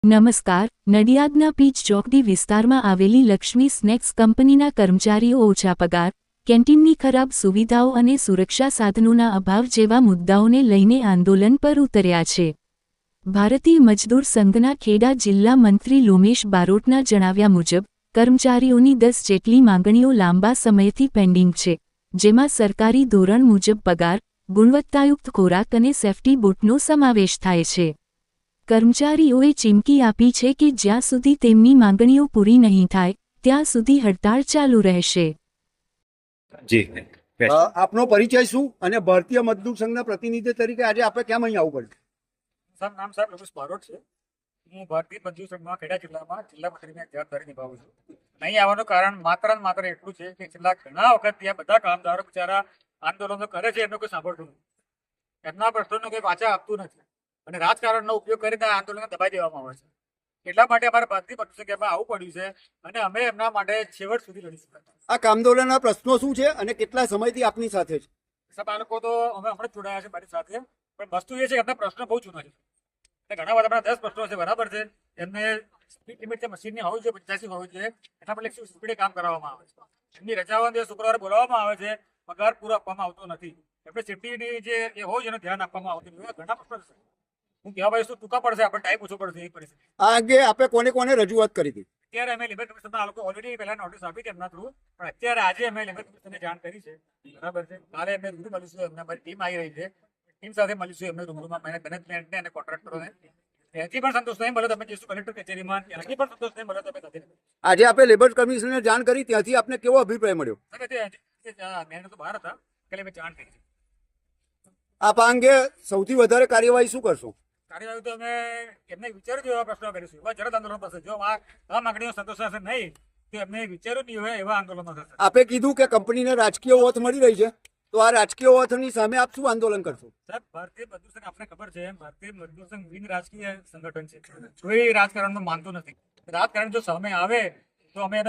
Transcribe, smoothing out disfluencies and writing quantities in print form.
નમસ્કાર. નડિયાદના પીચ ચોકડી વિસ્તારમાં આવેલી લક્ષ્મી સ્નેક્સ કંપનીના કર્મચારીઓ ઓછા પગાર, કેન્ટીનની ખરાબ સુવિધાઓ અને સુરક્ષા સાધનોના અભાવ જેવા મુદ્દાઓને લઈને આંદોલન પર ઉતર્યા છે. ભારતીય મજદૂર સંઘના ખેડા જિલ્લા મંત્રી લોમેશ બારોટના જણાવ્યા મુજબ, કર્મચારીઓની 10 જેટલી માંગણીઓ લાંબા સમયથી પેન્ડિંગ છે, જેમાં સરકારી ધોરણ મુજબ પગાર, ગુણવત્તાયુક્ત ખોરાક અને સેફ્ટી બૂટનો સમાવેશ થાય છે. કર્મચારીઓએ ચીમકી આપી છે કે જ્યાં સુધી તેમની માંગણીઓ પૂરી નહીં થાય, ત્યાં સુધી હડતાળ ચાલુ રહેશે. જી આપનો પરિચય શું અને ભારતીય મજદૂર સંઘના પ્રતિનિધિ તરીકે આજે આપણે કેમ અહીં આવવું પડશે? સર, નામ સાહેબ લોમેશ બારોટ છે. હું ભારતીય મજદૂર સંઘમાં ખેડા જિલ્લામાં જિલ્લા મંત્રીની જવાબદારી નિભાવું છું. અહીં આવવાનું કારણ માત્ર ને માત્ર એટલું છે કે છેલ્લા ઘણા વખતથી આ બધા કામદારો બિચારા આંદોલનો કરે છે, એમનું કોઈ સાંભળતું નથી. એમના પ્રશ્નોનો કોઈ પાછા આપતું નથી અને રાજકારણનો ઉપયોગ કરીને આ આંદોલનને દબાઈ દેવામાં આવે છે. એટલા માટે અમારે ભારતીય મજદૂર સંઘમાં આવવું પડ્યું છે અને અમે એમના માટે છેવટ સુધી લડીશું. આ કામદોલનના પ્રશ્નો શું છે અને કેટલા સમયથી આપની સાથે છે? સાહેબ, આ લોકો તો અમે હમણાં જ જોડાયા છે મારી સાથે, પણ વસ્તુ એ છે કે એમના પ્રશ્નો બહુ જૂના છે. ઘણા બધા 10 પ્રશ્નો છે, બરાબર છે. એમને સ્પીડ લિમિટ જે મશીનની હોવી જોઈએ 85 હોવી જોઈએ, એના બદલે 120 સ્પીડે કામ કરવામાં આવે છે. એમની રજાઓ દિવસ શુક્રવારે બોલાવવામાં આવે છે, પગાર પૂરો આપવામાં આવતો નથી. એમને સેફ્ટીની જે એ હોય છે એનું ધ્યાન આપવામાં આવતું નથી. ઘણા પ્રશ્નો છે. હું કહેવા ભાઈ શું ટૂંકા પડશે, આપણે ટાઈમ ઓછો પડશે એ પરિસ્થિતિ. આ અંગે આપણે કોને કોને રજૂઆત કરી હતી? અત્યારે અમે લેબર કમિશનના આ લોકો ઓલરેડી પહેલા નોટિસ આપી હતી એમના થ્રુ, પણ અત્યારે આજે અમે લેબર કમિશનને જાણ કરી છે, બરાબર છે. કાલે અમે રૂબરૂ મળીશું, એમના મારી ટીમ આવી રહી છે, ટીમ સાથે મળીશું એમને રૂબરૂમાં મેનેજમેન્ટને અને કોન્ટ્રાક્ટરોને. એથી પણ સંતોષ નહીં મળે તમે જઈશું કલેક્ટર કચેરીમાં, એનાથી પણ સંતોષ નહીં મળે તમે સાથે. આજે આપણે લેબર કમિશનરને જાણ કરી, ત્યાંથી આપને કેવો અભિપ્રાય મળ્યો? મેં તો બહાર હતા, એટલે મેં જાણ કરી. આપ આ અંગે સૌથી વધારે કાર્યવાહી શું કરશો? કાર્યવાહી તો અમે એમને વિચાર્યું એવા પ્રશ્નો કરીશું, એવા જરદ આંદોલન થશે. જો આ માંગણીઓ સંતોષાશે નહીં તો એમને વિચાર્યું નહીં હોય એવા આંદોલનો થશે. આપે કીધું કે કંપનીને રાજકીય ઓથ મળી રહી છે, તો આ રાજકીય ઓથની સામે આપ શું આંદોલન કરશો? સાહેબ, ભારતીય મજદૂર સંઘ આપને ખબર છે, ભારતીય મજદૂર સંઘ બિન રાજકીય સંગઠન છે. કોઈ રાજકારણમાં માનતું નથી. રાજકારણ જો સામે આવે તો અમે એને